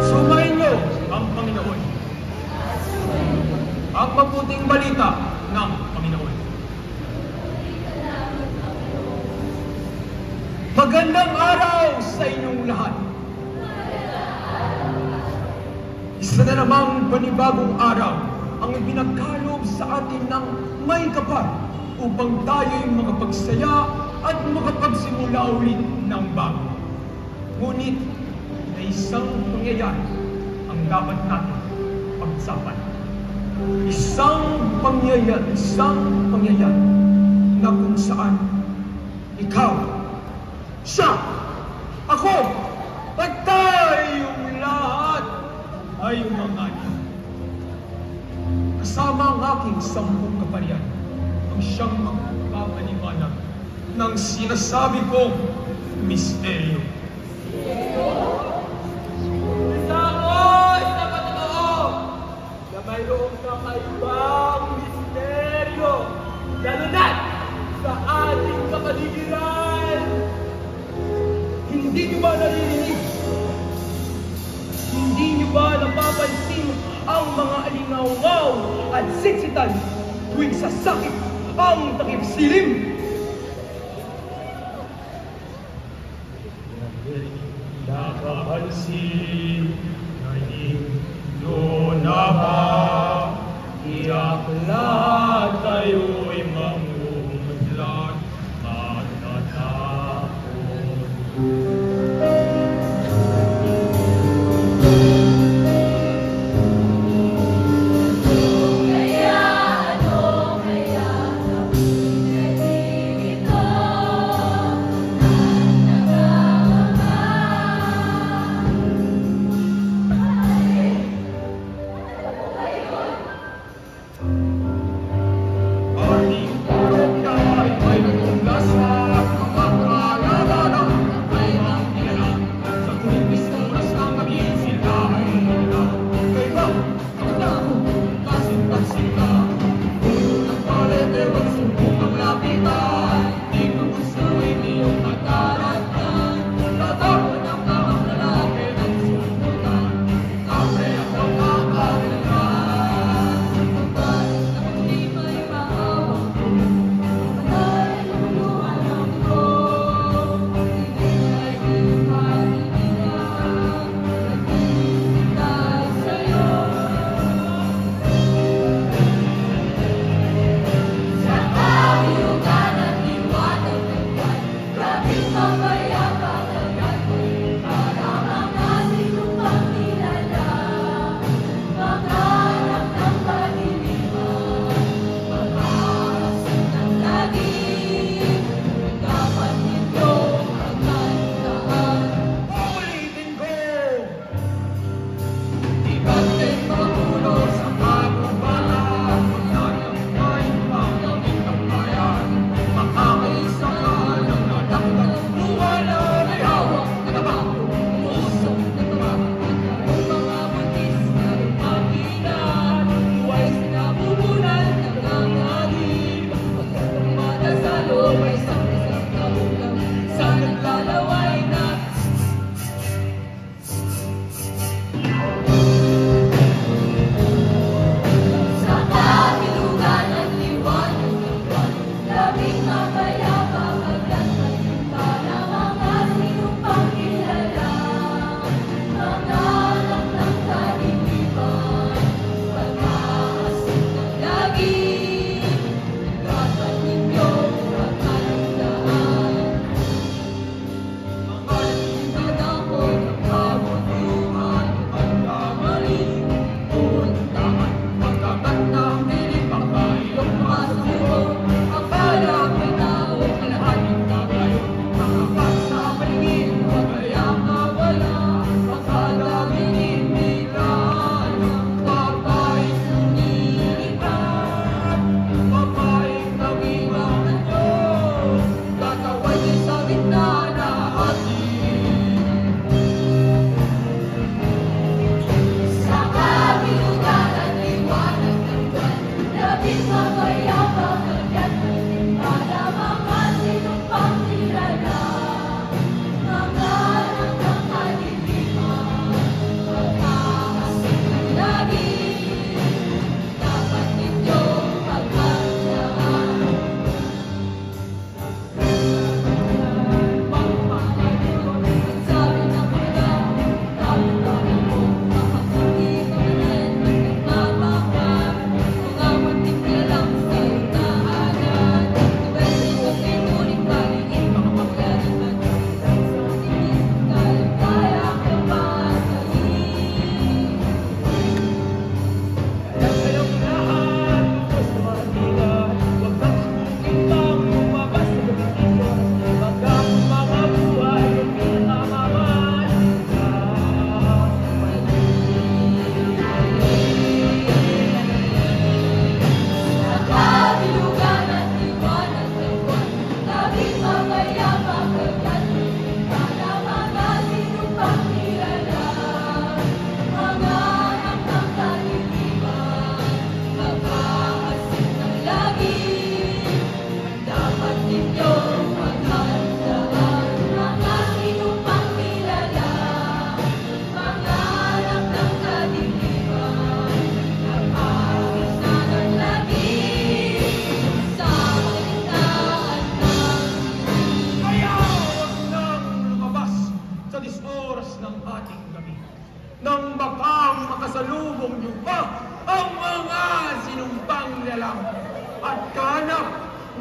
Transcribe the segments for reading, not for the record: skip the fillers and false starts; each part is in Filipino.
Sumainyo ang Panginoon. Ang mabuting balita ng Panginoon. Magandang araw sa inyong lahat. Isa na namang panibagong araw ang ibinagkaloob sa atin ng may kapal upang tayo'y makapagsaya at makapagsimula ulit ng bago. Ngunit may isang pangyayari ang dapat natin pag-usapan. Isang pangyayari na kung saan ikaw, siya, ako, at tayong lahat ay umanganib. Kasama ang aking 10 kaparian ang siyang magpapaliwanag ng sinasabi kong misteryo. Mayroong kakaibang misteryo, lalo na sa ating kapaligiran. Hindi niyo ba naririnig? Hindi niyo ba napapansin ang mga alingaw-ngaw at siksitan tuwing sasakit ang takip silim? Nakapansin na ninyo na ba? Iyak lahat tayo'y mamumudlat at natakot. Kaya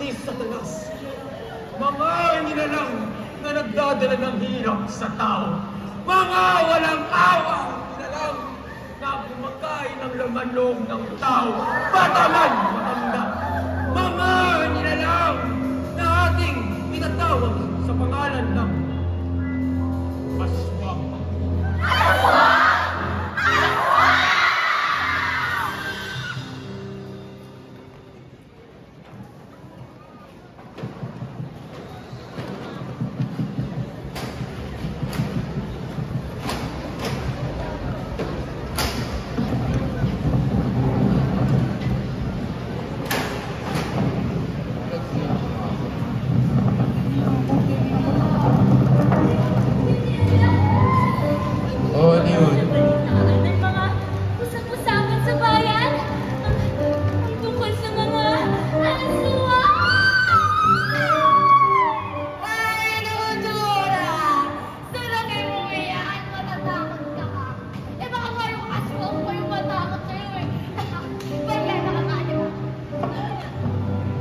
ni Satanas. Mga nilalang na nagdadala ng hirap sa tao. Mga walang awa nilalang na kumakain ng laman loob ng tao. Bata man, matanda. Mga nilalang na ating tinatawag sa pangalan ng aswang.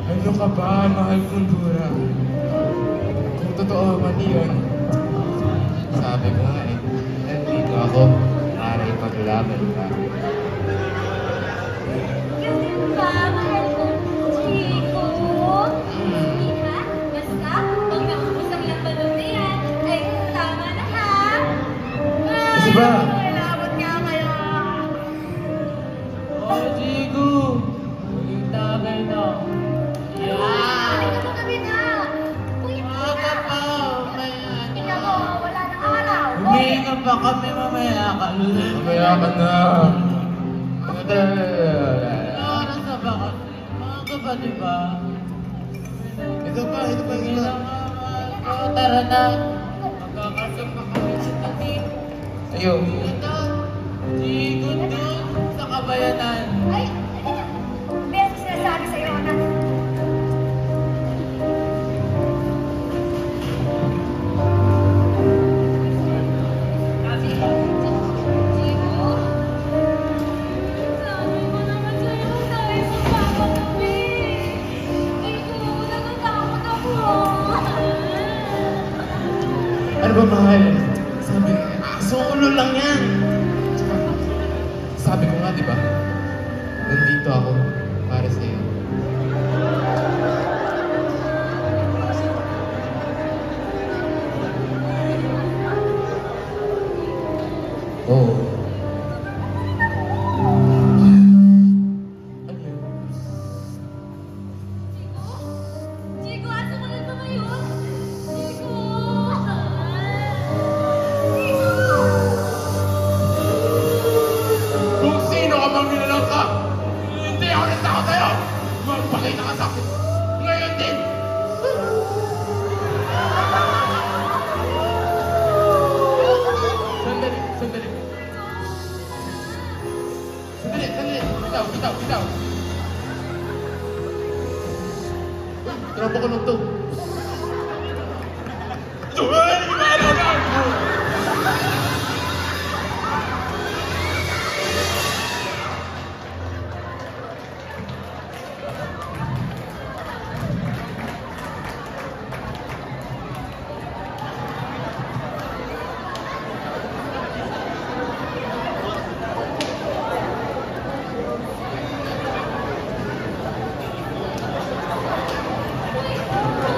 Ano ka ba, mahal kong Dura? Kung totoo man yun, sabi ko nga eh, nandito ako para ipaglaban ka. Ganun ba, mahal kong Chico? Hindi ha? Basta, pag naubos ang laban na yan, ay tama na ha? Kasi ba? Salamat nga kayo! Oh, Chico! Maging tagay na. Halika mo kami na! Kuya, pa! tingnan mo, wala nang araw! Huminga pa kami mamaya ka. Mamaya ka na. Oras na ba ka? Mga ba, di ba? Ito pa. Tara na. Magkakasap pa kami sa tanin. Ayun. Ito, Chico doon sa kabayanan. Ay, meron ko sinasabi sa'yo, anak. Chico? Sabi mo naman sa'yo, dahil sa papa kami. Chico, natatakot ako. Ano ba, mahal? Sabi, solo lang yan. Tsaka, sabi ko nga, di ba? Nandito ako para sa'yo. Oh. Ano yun? Chico, asa mo na ba ngayon? Chico! Kung sino ka bang nilalang ka, hindi ako natakot sa'yo! Magpakita ka sa akin! Ngayon din! Sandali! Sandali! Bitaw! Tropa ko lang to. Ay! Maalaw lang!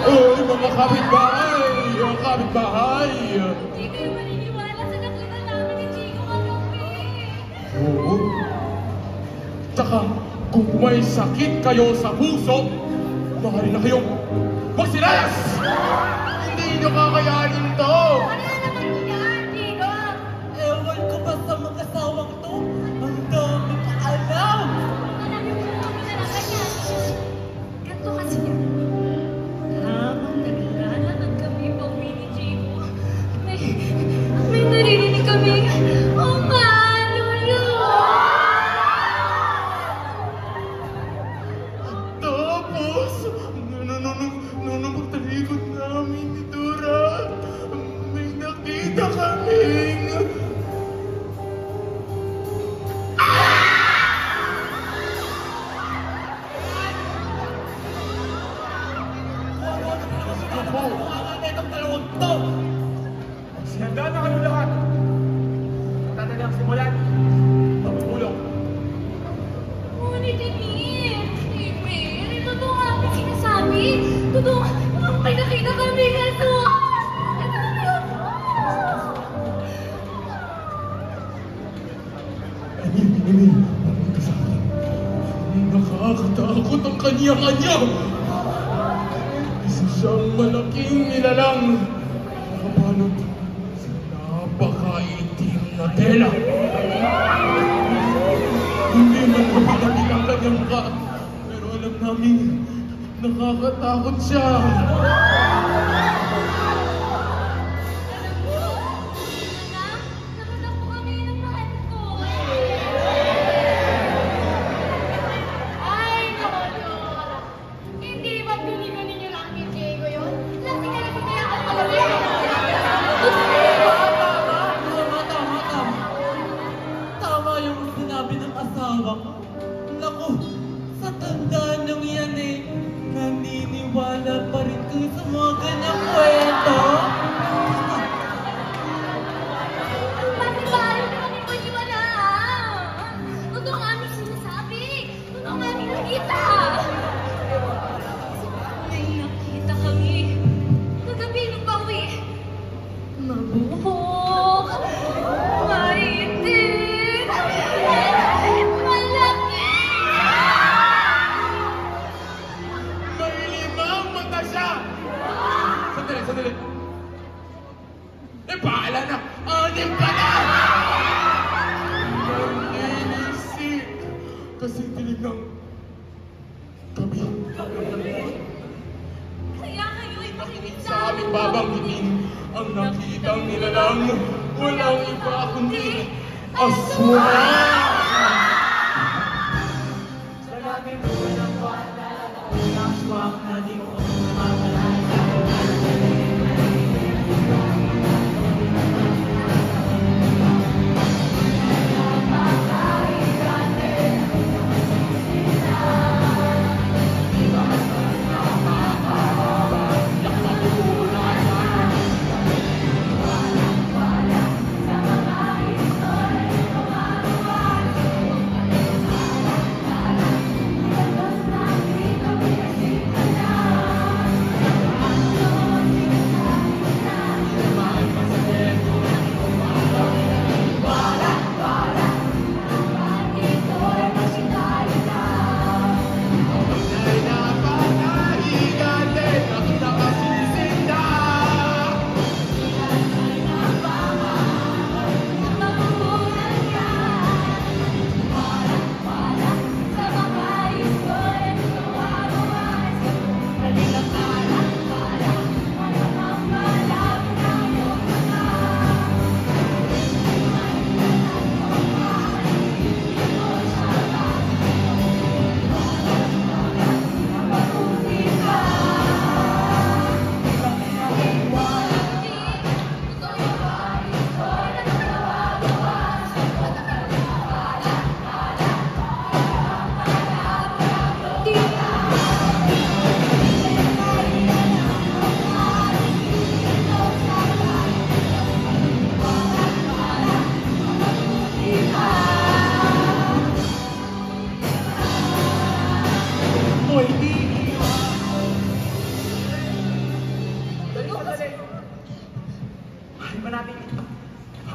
Uy, mga kapitbahay! Mga kapitbahay! Hindi kayo maniniwala sa nakita namin ni Chico kagabi. Oo. Tsaka, kung may sakit kayo sa puso, maaari na kayong magsilayas! Hindi nyo kakayanin to! Ano na naman yan, Chico? Ewan ko ba sa mag-asawang to? Ang dami pa alam! Alam mo kami na lang ganyan. Ganito kasi yan. Habang naglalakad kami pauwi ni Chico, may naririnig kami. Oh, malulu! Tapos, nung pagtalikod namin ni Dora, may po ang itong dalawang to. Sinanda na kayo lahat. Tatagalang simulan. Magpulong. Ngunit Emil, totoo nga ang sinasabi. Totoo, may nakita kami ito. Emil, pumunta sa akin. Nakakatakot ang kanya-kanya. Isa siyang malaking nilalang. Nakabalot sa napakaitim na tela. Hindi man kapatid ang kanyang ka, pero alam namin, nakakatakot siya. Nakatakbo kami ng mahal ko. Ay, naku, Dora. Hindi ba guni-guni niyo lang ni Diego yun? Lagi ka nagpapayaan ka lang yan. Tama yung sinabi ng asawa ko. Naku, sa tandaan nung yan eh, naniniwala pa rin kayo sa mga ganyang kwento. Bakit ba ayaw na kami paniwala? Totoo ang aming sinasabi. Totoo ang aming nakita. May nakita kami. Kagabi nung bawi. Mabuhok. Maitim. Malaki. May limang mata siya! Sandali. Bahala na! Anim ka na! Nanginisip kasi tinigang gabi. Kaya kayo'y makinig Sa aming babanggitin ang nakitang nilalang walang iba kundi aswang!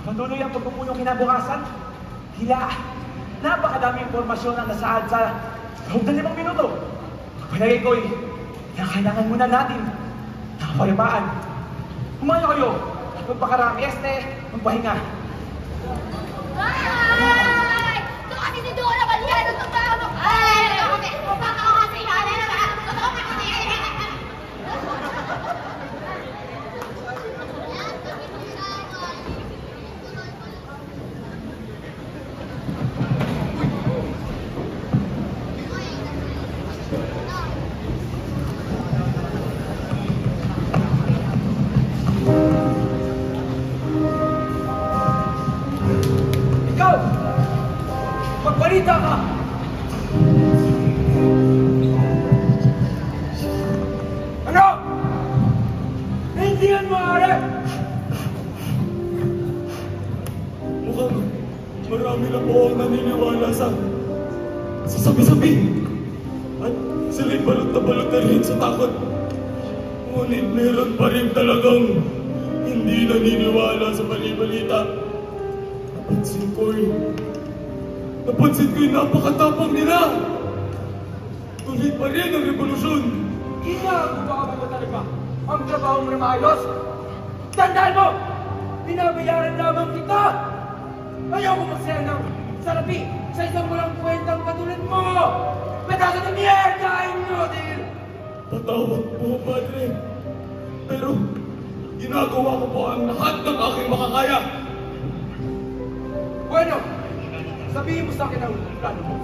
Patuloy ang pagpupulong kinabukasan. Hila, napakadami impormasyon ang nasaad sa loob ng 5 minuto. Palagay ko'y kailangan muna natin nakapalipaan. Kumain kayo at magpakarami. Magpahinga. Ay! Ito kasi si Dora Valiano itong tao mo. Ay! Mukha ka kasi nanay na ba? Totoo ka kasi. Ikaw! Tingnan mo, Are! Mukhang marami na po ang naniniwala sa sabi-sabi. At sila'y balot na rin sa takot. Ngunit meron pa rin talagang hindi naniniwala sa bali-balita. Napansin ko'y napakatapang nila. Tuloy pa rin ang revolusyon. Ginagawa mo talaga ang trabaho mo na maayos. Tandaan mo, binabayaran lamang kita. Ayaw mo magsaya ng salapi sa isang walang kwentang katulad mo. Pagkasa na miyerda, inutile. Patawad po, Padre. Pero ginagawa ko po ang lahat ng aking makakaya. Bueno, sabihin mo sa akin ang plano mo.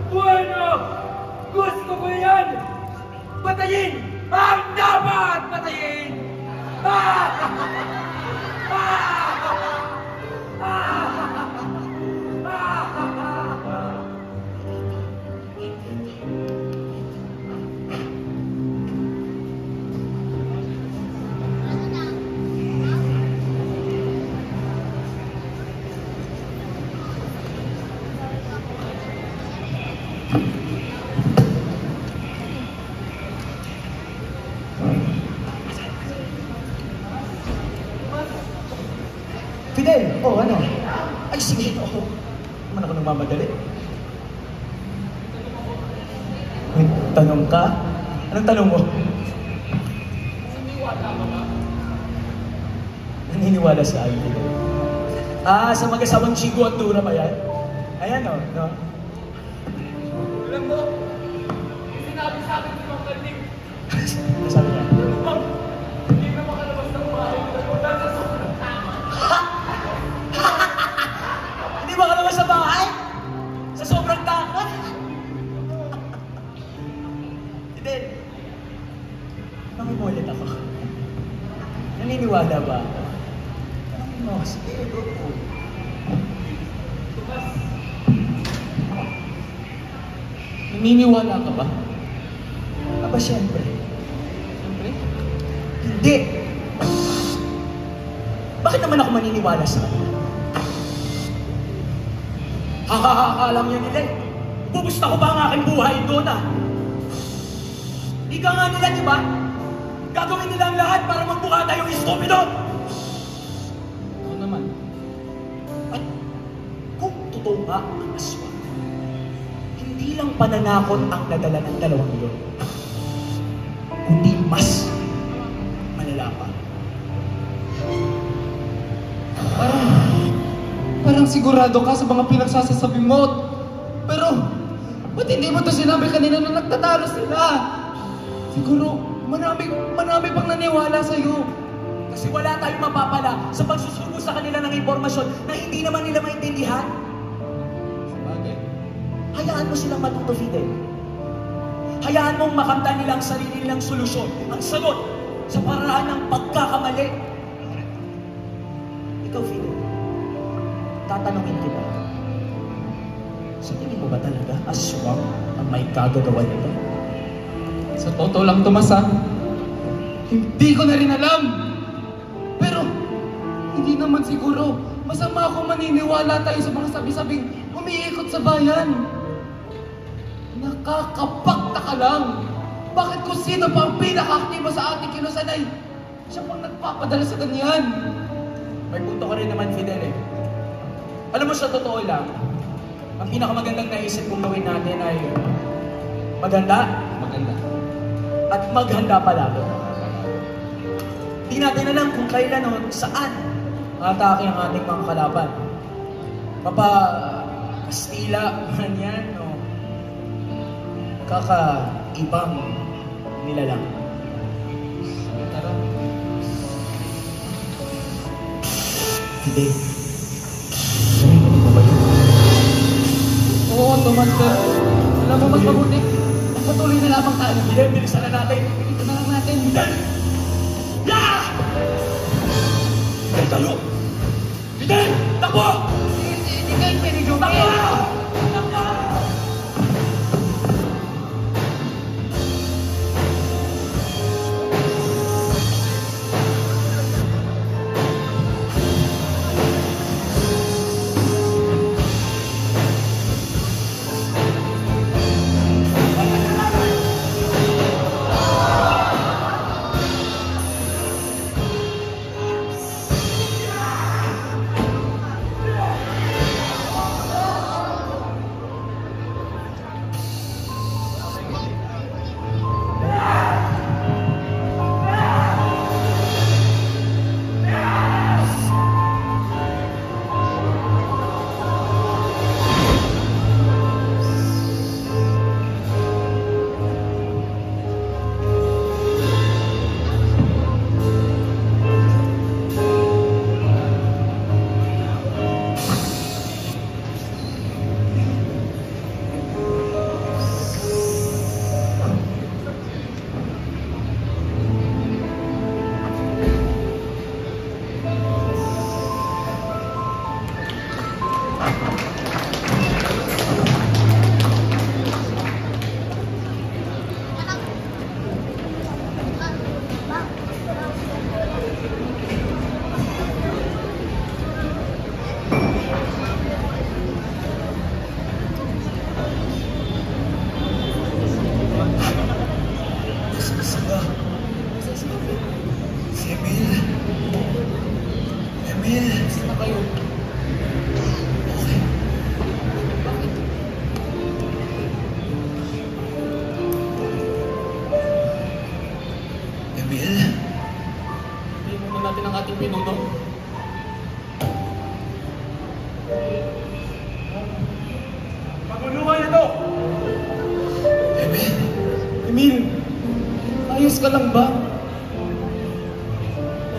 Bueno, gusto ko yan. Patayin ang dapat patayin. Fidel, ano? Ay, sige, naman ako nagmamadali. May tanong ka? Anong tanong mo? Naniniwala sa akin, Fidel. Sa mag-asawang Chico at Dura ba yan? Ayan, no? Alam mo, sinabi sa akin si Mang Kaldig, Sabi niya. Mang, hindi na makalabas ng bahay dahil sa sobrang tama. Hindi ba kalabas sa bahay? Sa sobrang takot? Fidel, nangimulit ako. Naniniwala ba ako? Ano, sige, bro. Naniniwala ka ba? Aba, siyempre. Siyempre? Hindi. Bakit naman ako maniniwala sa kanya? Lang yan nila eh. Pupusta ko ba ang aking buhay doon ah? Ika nga nila, di ba? Gagawin nila ang lahat para magbuka tayong istupido! Ako naman. At kung totoo nga ang aswang, hindi lang pananakot ang nadala ng 2 milyon, kundi mas malala pa. Parang sigurado ka sa mga pinagsasasabi mo. Pero, ba't hindi mo to sinabi kanina na nagtatalo sila? Siguro, marami pang naniwala sa'yo. Kasi wala tayong mapapala sa pagsusubo sa kanila ng impormasyon na hindi naman nila maintindihan. Sabagay. Hayaan mo silang matuto, Fidel. Hayaan mong makamtan nila ang sarili nilang solusyon, ang sagot sa paraan ng pagkakamali. Ikaw, Fidel, tatanungin kita. Sa tingin mo ba talaga aswang ang may kagagawa nito? Sa totoo lang, Tomas, ha? Hindi ko na rin alam. Pero, hindi naman siguro. Masama akong maniniwala tayo sa mga sabi-sabing umiikot sa bayan. Nakakapagtaka lang. Bakit kung sino pa ang pinaka-aktibo sa ating kinusanay, siya pang nagpapadala sa ganyan? May punto ka rin naman, Fidel eh. Alam mo, sa totoo lang, ang pinakamagandang naisip kong gawin natin ay maganda at maghanda palalo. Di natin alam kung kailan o saan atake ang ating mga kalaban. Kastila man yan o kakaibang nilalang. Tara. Fidel, narinig mo ba yun? Oo, Tomas, pero alam mo, mas mabuti. Patuloy na lamang tayo. Fidel, bilisan na natin. Ito na lang natin. Fidel! Yeah! Fidel, tayo! Fidel! Takbo! Hindi kayo pinigyan. Takbo! Takbo! ka lang ba?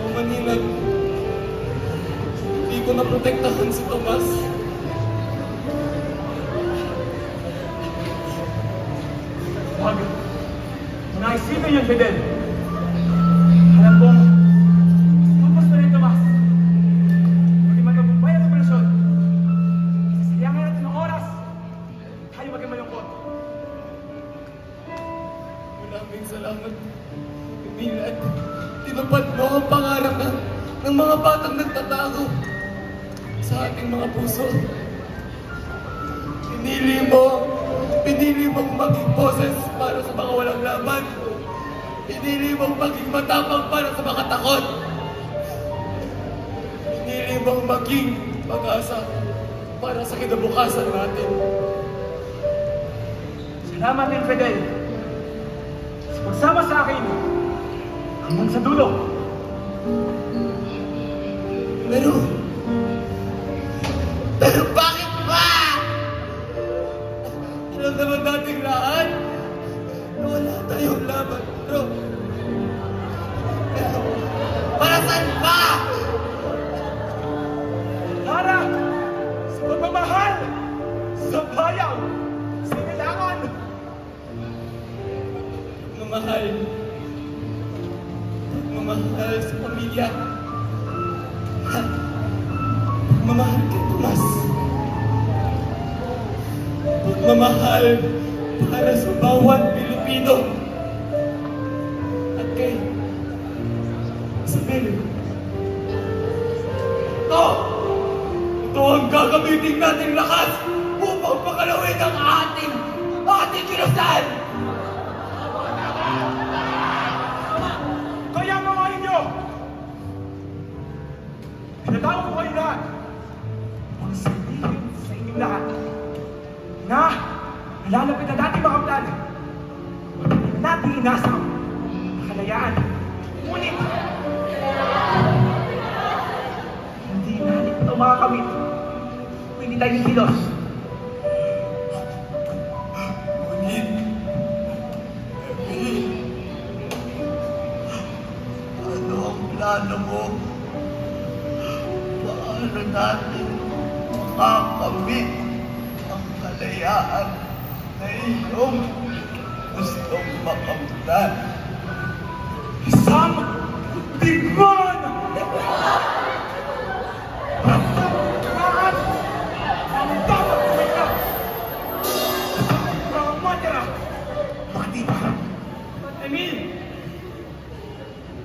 Oo, Maninang. Hindi ko naprotektahan si Tomas. Huwag. Naisipin yun, Fidel. Alam kong tutos na rin, Tomas. Maging magkabumbay ang revolusyon. Sisiyangan natin ng oras. Tayo maging malungkot. Maraming salamat. Emil, at tinupad mo ang pangarap ng mga batang nagtatago sa ating mga puso. Pinili mong maging boses para sa mga walang laban. Pinili mong maging matapang para sa mga takot. Pinili mong maging pag-asa para sa kinabukasan natin. Salamat din, Fidel. Sa pagsama sa akin hanggang sa dulo. Pero bakit ba? Alam naman nating lahat na wala tayong laban, bro. Pero, para saan ba? Para sa pagmamahal, sa bayan, sa kailangan. Mamahal sa pamilya. Mamahal kay Tomas. Pagmamahal para sa bawat Pilipino. At kay Isabel. Ito ang gagamitin nating lakas upang pakalawin ang ating kilusan! Kaya mga inyo, pinatawag ko kayo lahat. Huwag sabihin sa inyong lahat na nalalapit na dating mga plan. Huwag natin inasam ang kalayaan. Ngunit, hindi natin ito makakamit kung hindi tayo kilos. Ano ang plano mo? Paano natin makakamit ang kalayaan na iyong gustong makamtan? Isang digman! Ang dapat sumika! Mga matira! Mati pa! Emil!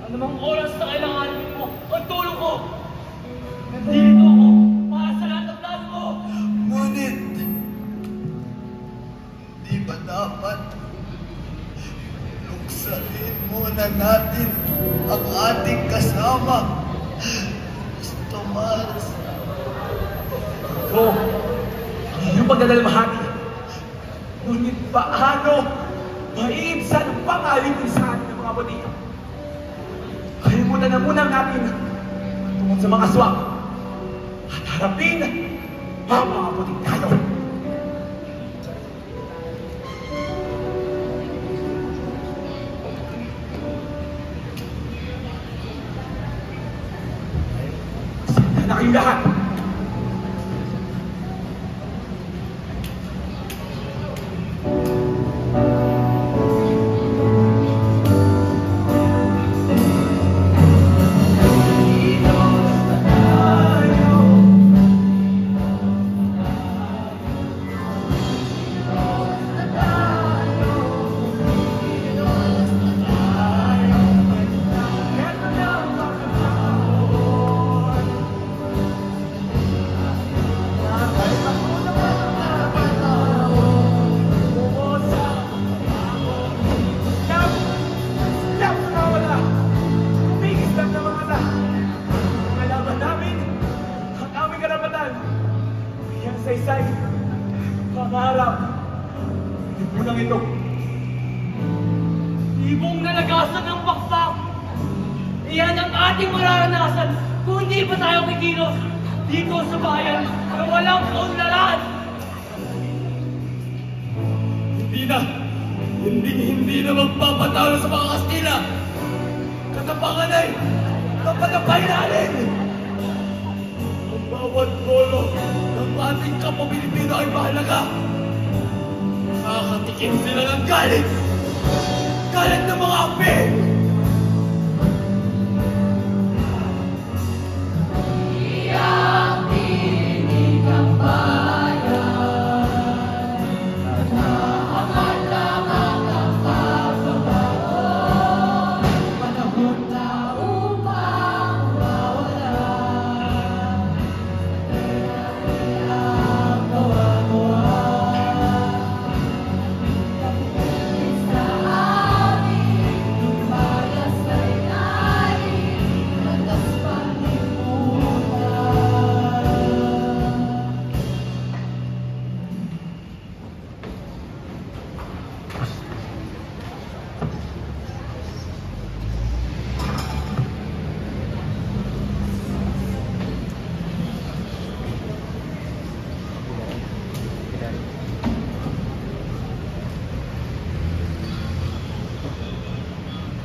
Anumang oras na kailanganin mo, ang tulong ko! Nandito ako para sa lahat ng plano mo! Ngunit, di ba dapat luksain muna natin ang ating kasama? Tomas. Oo, hindi yung pagdadalamahati. Ngunit paano maiibsan ang pang-alintisahan ng mga batika? Kalimutan na muna natin tungkol sa mga swak at harapin ang mga puting tayo. Sanda na kayong lahat. Saysay, pangarap, lipunang ito. Ibong nalagasan ng baksak! Iyan ang ating mararanasan kung hindi pa tayo kikilos dito sa bayan na walang kaunlaran! hindi na magpapatalo sa mga Kastila. Katapangan ay kapatapay natin. Ang bawat bolo ng ating kapwa Pilipino ay mahalaga. Makakatikim sila ng galit. Galit ng mga api.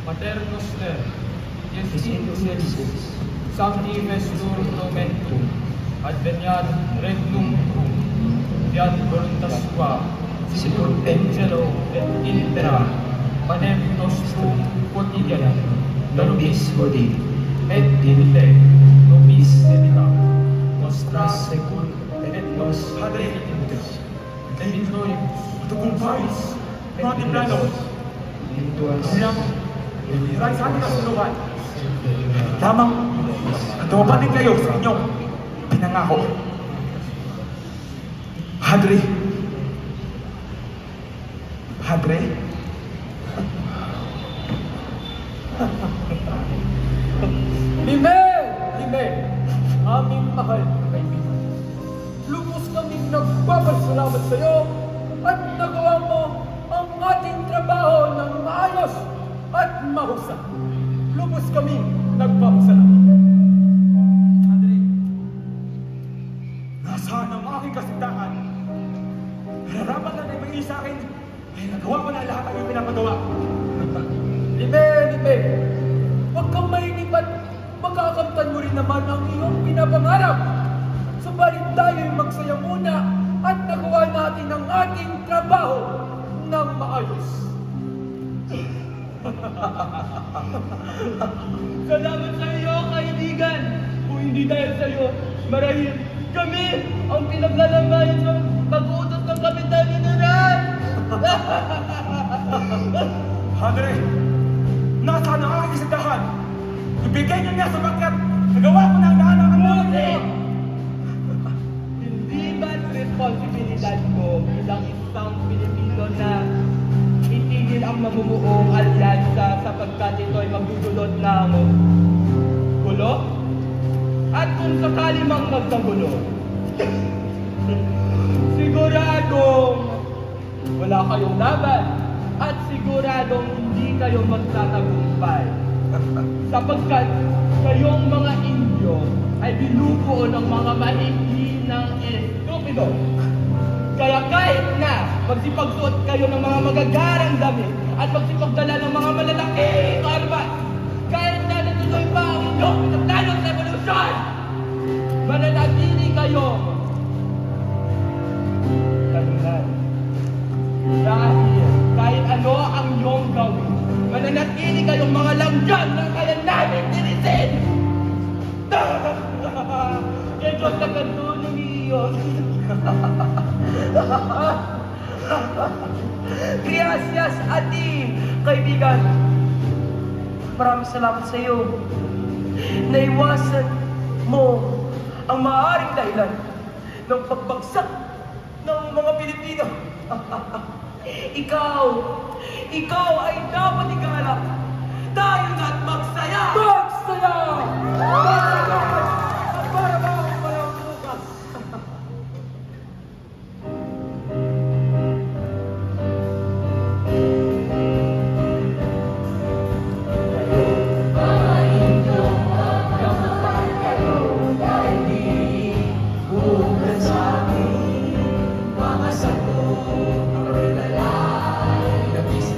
Pater noster, Iestinus, Sancti Vestur Nomentum, Adveniat Regnum Tuum, Fiat voluntas tua, sicur in cielo et in terra, panem nostrum quotidianum, nobis hodie, et dimitte nobis debita, nostra secur et nos hadeitimus, et introibus, Tugumpais, mga timplano. Dahil sa ating kasulungan, lamang tumapanin kayo sa inyong pinangako. Hadre. Hadre? Lime! Lime! Aming mahal na kaibigan. Lubos kaming nagpapasalamat sa iyo at nagawa mo ang ating trabaho ng maayos at mahusay. Lubos kaming nagpapasalamat. Hadre, nasaan ang aking kasintahan? Nararapat na naibigay sa akin ay nagawa ko na lahat ang iyong pinapagawa. Lime! Lime! Huwag kang mainip at makakamtan mo rin naman ang iyong pinapangarap. Subalit tayo'y magsaya muna at nagawa natin ang ating trabaho ng maayos. Salamat sa iyo, kaibigan. Kung hindi dahil sa iyo, marahil kami ang pinaglalamayan ng pag-uutos ng Kapitan General. Hadre, nasaan ang aking kasintahan? Ibigay niyo niya sapagkat nagawa ko na ang lahat ng Ngunit, hindi ba't responsibilidad ko bilang isang Pilipino na itigil ang mamumuong alyansa sapagkat ito ay magdudulot ng gulo? At kung sakali mang magkagulo, siguradong wala kayong laban at siguradong hindi kayo magtatagumpay. Sapagkat kayong mga Indio ay binubuo ng mga mahihinang estupido. Kaya kahit na magsipagsuot kayo ng mga magagarang damit at magsipagdala ng mga malalaking armas, kahit na natuloy pa ang inyong pinaglalong revolusyon, mananatili kayo kalunan. Dahil kahit ano ang iyong gawin, mananatili kayong mga langyan na kaya namin tinisin! Kaya Diyos na katulong iyon. Gracias a ti, kaibigan. Maraming salamat sa iyo. Naiwasan mo ang maaaring dahilan ng pagbagsak ng mga Pilipino. Ikaw ay dapat igalak dahil na't magsaya! Magsaya! Magsaya! At para ba ang walang bukas? Mga sakot, ang lalay, labis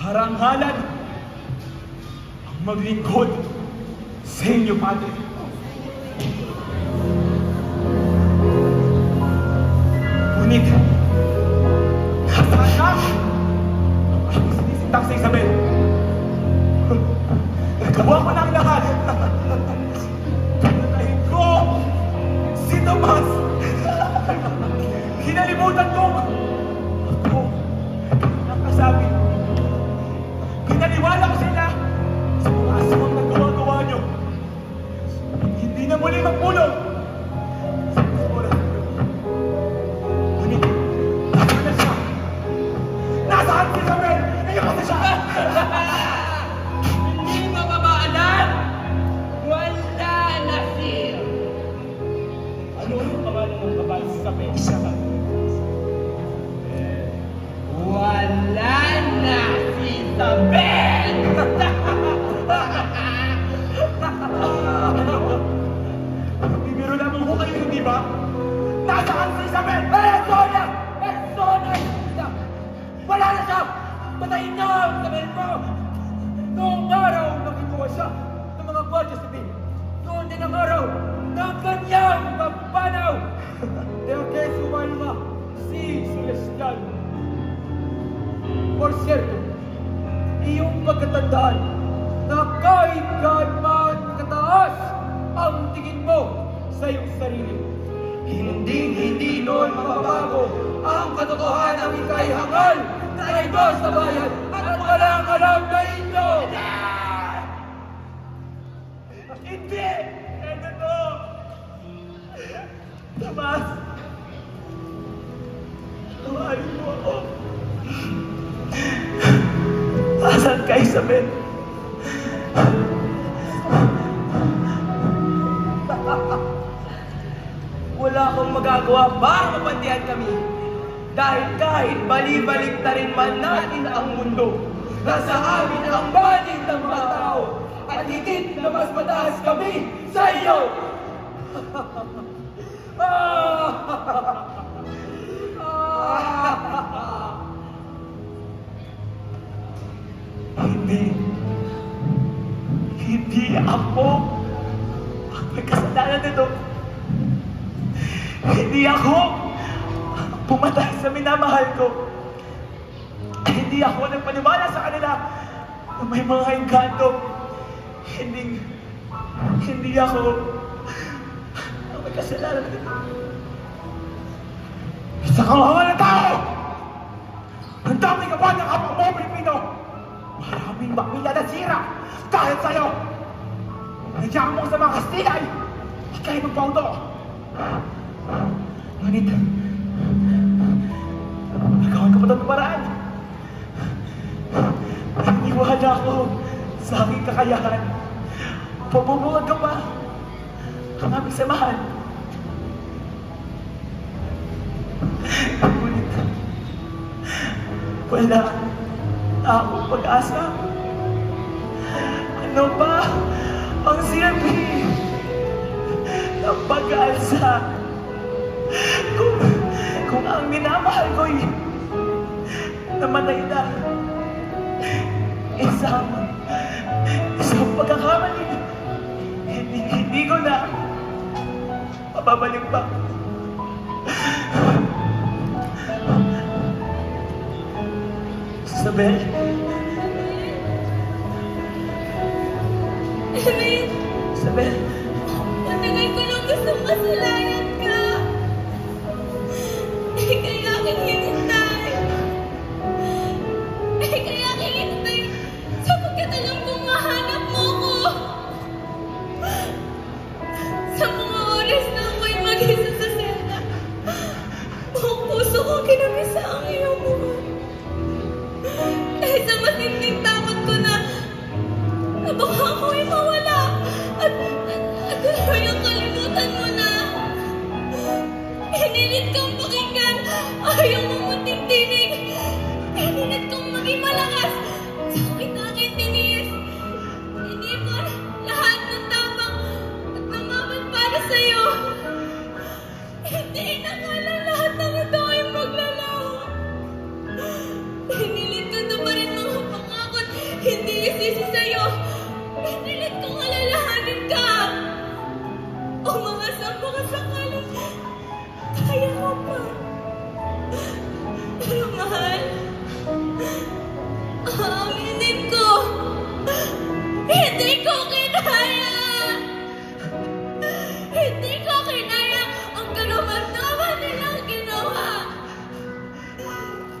karangalan ang maglingkod sa inyo, Padre. Ngunit, nasaan na ang sinisintang sa Isabel? Nagawa ko ng lahat. Pinatayin ko si Tomas. Kinalimutan ko ako nakasabi. Pinaniwala ko sila sa masamang nagawa-gawa nyo. Hindi na muli magpulong sa oras nyo. Ngunit, nasaan na siya? Nasaan si Isabel? Ngayon na siya! Hindi mo mamaanan! Wala na siya! Ano yung pangalan ng babae sa pesa? Wala na si Isabel! Bibiro lamang ko kayo, hindi ba? Nasaan si Isabel? Persona! Persona! Wala na siya! Patayin niyo ang Isabel mo! Noong araw, nakikuha siya ng mga gwardiya civil. Noon din ang araw ng kanyang pagpanaw. Deo que su alma, si celestial. Por cierto, iyong pagkatandaan na kahit gaano kataas ang tingin mo sa iyong sarili, hindi noon mababago ang katotohanan ng ika'y hangal na ito sa bayan at walang alam na ito! Hindi! Ito to! Tomas! Tawarin mo ako! Asan ka, Isabel? Wala akong magagawa para mapantihan kami. Dahil kahit bali-balik na rin man natin ang mundo, nasa amin ang banig ng mga tao at higit na mas mataas kami sa iyo! Hindi ako ang may kasalanan nito. Hindi ako pumatay sa minamahal ko. Hindi ako nagpaniwala sa kanila na may mga engkanto. Hindi ako ang may kasalanan nito. Isa kang hangal na tao! Ang dami ka ba ng kapag mo, Pilipino? Maraming bakmila na sira dahil sa'yo! Nandiyan mo sa mga Kastilay! Ika'y magpauto! Ngunit, nagawan ka pa ng paraan. Naniwala ako sa aking kakayahan. Pabubungad ka pa ang aming samahan. Ngunit, wala na akong pag-asa. Ano ba ang silbi ng pag-asa? Kung ang minamahal ko'y namatay na, isang pagkakamali, hindi ko na mababalik pa. Isabel? Isabel? Matagal ko nang gusto masalayan ka. Kaya aking hinintay. Kaya aking hinintay sapagkat alam kong mahanap mo ko. Sa mga oras na ako'y mag-isa sa selda, buong puso kong kinamisa ang iyong buhay. Dahil sa matinding takot ko na baka ako'y mawala at tuluyang kalimutan mo na. Hinilit kang pakinggan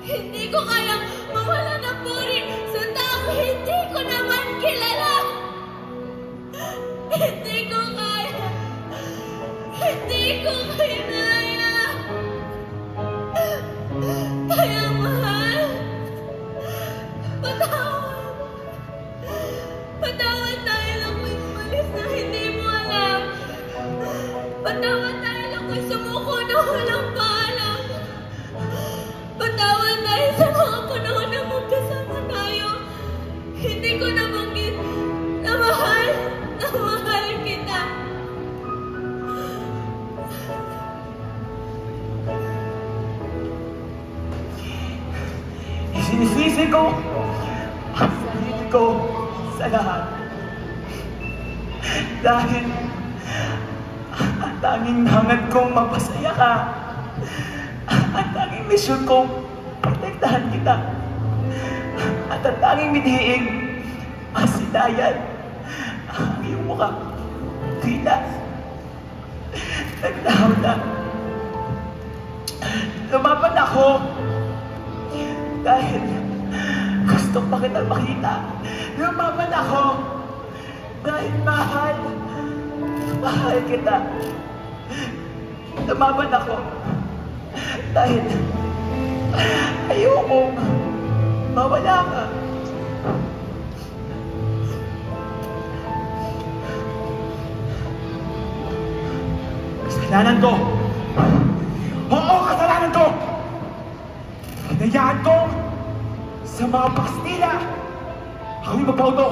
Hindi ko kayang mawala ng puri sa taong hindi ko naman kilala. Hindi ko kaya. Hindi ko kinaya. Kaya mahal, patawad. Patawad dahil ako'y umalis na hindi mo alam. Patawad dahil ako'y sumuko na walang paalam. Patawad dahil sa mga panahon na magkasama tayo, hindi ko nabanggit na mahal kita. Isinisisi ko ang sarili ko sa lahat. Dahil ang tanging hangad kong mapasaya ka. Ang tanging misyon kong protektahan kita. At ang tanging midhiing masilayan ang iyong mukha. Kita. Naglahaw na. Lumaban ako dahil gusto pa kita makita. Lumaban ako dahil mahal kita. Lumaban ako dahil ayokong mawala ka. Kasalanan ko. Oo, kasalanan ko. Hinayaan ko sa mga Kastila ako'y magpauto.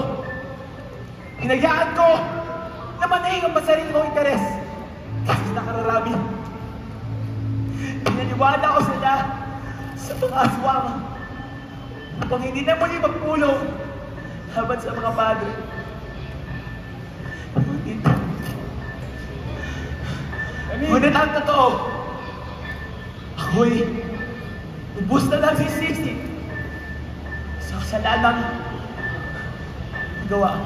Hinayaan ko na manahin ang masarili kong interes kasi nakararami. Pinaniwala ko sila sa mga aswang upang hindi na muli magpulong laban sa mga padre. Ngunit ang totoo, ako'y lubos na lang sisisi sa kasalanang gawa.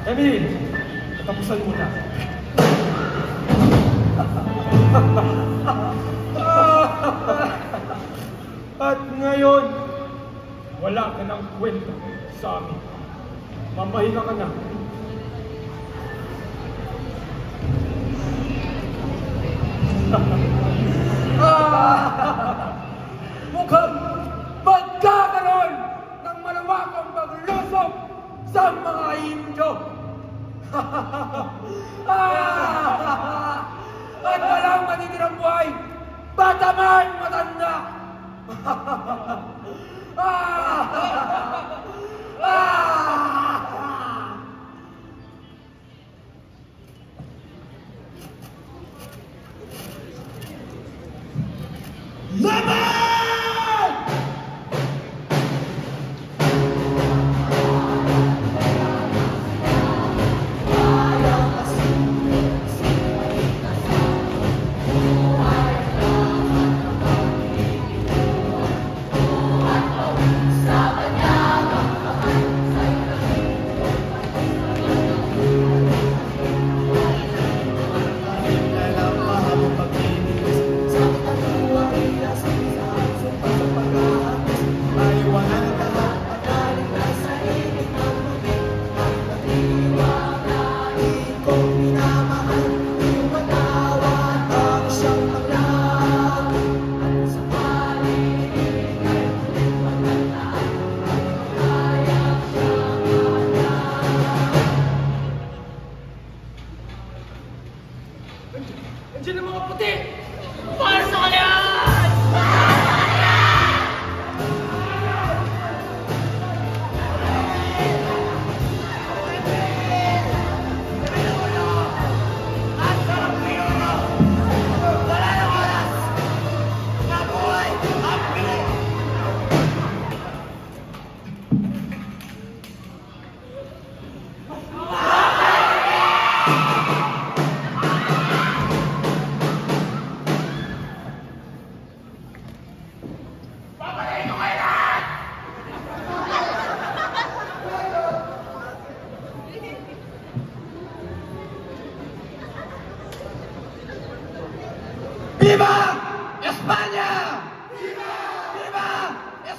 Emil, tapusan mo na. At ngayon, wala ka ng kwenta sa amin. Mamahinga ka na. Mukhang magkakaroon ng malawakang paglusog sa mga Indyo. At walang matitirang buhay, bata man matanda.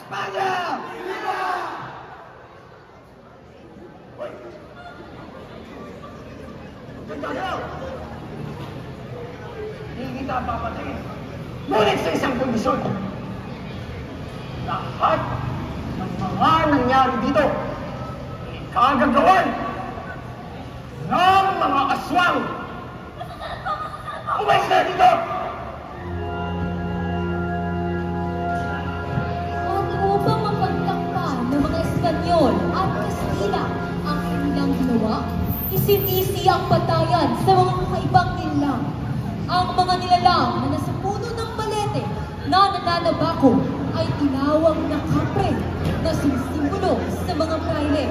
Espanya! Viva! Hoy! Ganda na! Hindi kita papatay. Ngunit sa isang kondisyon. Lahat ng mga nangyari dito, ikagagawan ng mga aswang. Umayos na dito! At upang mapagtakpan ng mga Espanyol at Kastila ang kanilang ginawa, isinisi ang patayan sa mga kakaibang nilalang. Ang mga nilalang na nasa puno ng balete na nananabako ay tinawag na kapre na sumisimbolo sa mga praile.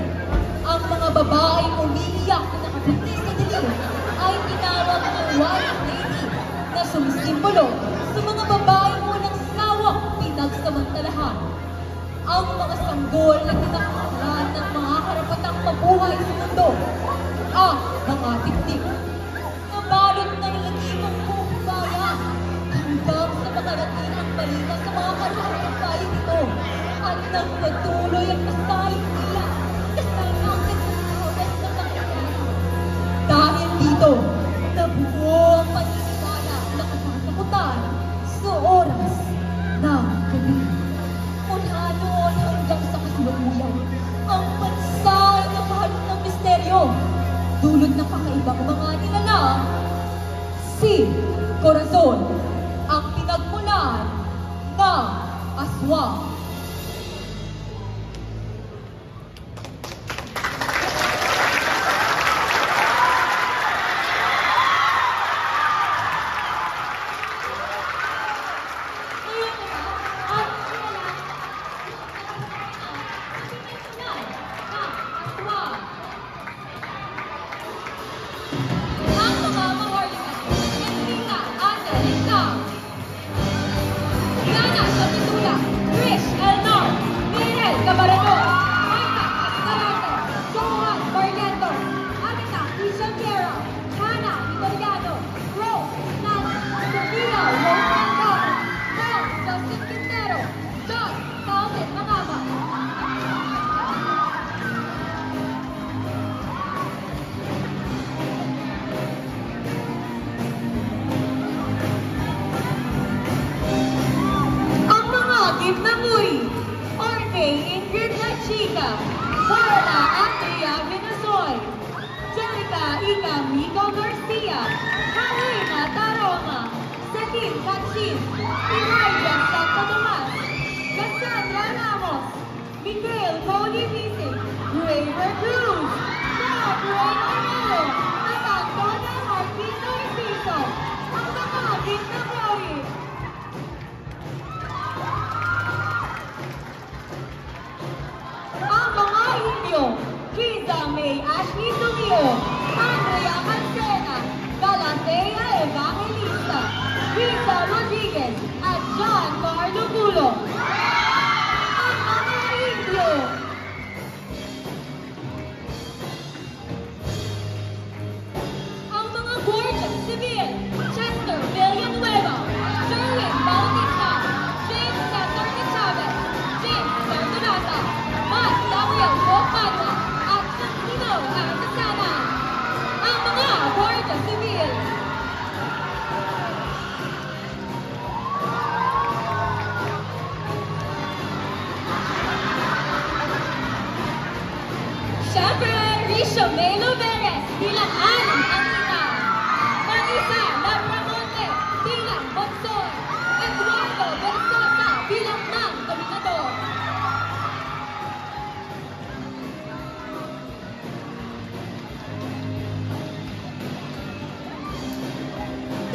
Ang mga babaeng umiiyak na nakaputi sa dilim ay tinawag na white lady na sumisimbolo sa mga babaeng walang sawang pinagsamantalahan. Ang mga sanggol na tinakalan ng mga karapatang mabuhay sa mundo, ang mga tiktik na balot ng lalagimang kuhubaya hanggang sa makarating ang balita sa mga kaluhan ng bayan nito at nang patuloy ang pasahin nila kasal natin sa oras ng pangalaman. Dahil dito, nabuo ang paniniwala na katatakutan sa oras ng gabi. Mula noon hanggang sa kasalukuyan, ang bansa ay napahalot ng misteryo. Dulot ng kakaibang mga nilalang, si Corazon, ang pinagmulan ng aswang.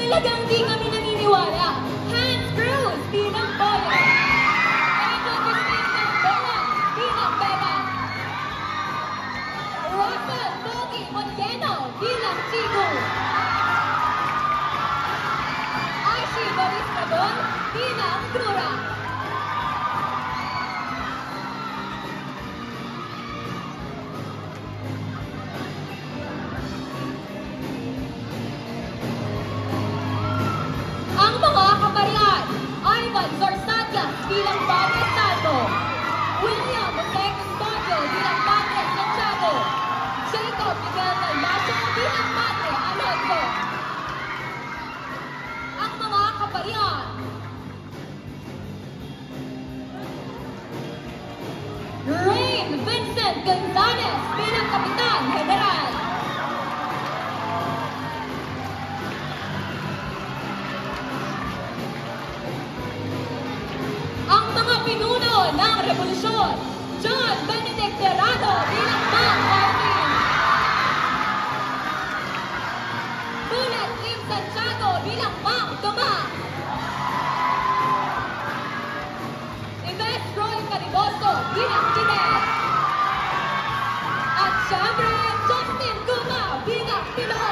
Talagang di kami naniniwala. Hans Cruz, bilang bola. Edo Cristian Bella, bilang Bella. Russell Bogi Moreno, bilang Chico. Aishi Boris Rabon, bilang Crura. Ang mga kaparian, Ivan Zorsatya King Vincent Gonzalez bilang Kapitan General. Ang mga pinuno ng revolusyon, John Benedict Terrado bilang Mang Martin. Bullet Kim Santiago bilang Mang Tomas. Yvette Roy Cariboso bilang Fidel. At syempre, Justin Guma bilang Tilo.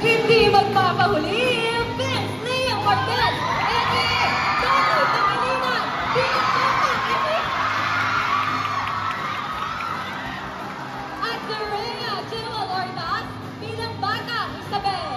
Hindi magpapahuli, Vince Leo Marquez, a.k.a. Tony Pangilinan, bilang Papa Epic. At Dorea General Ordaz bilang Batang Isabel.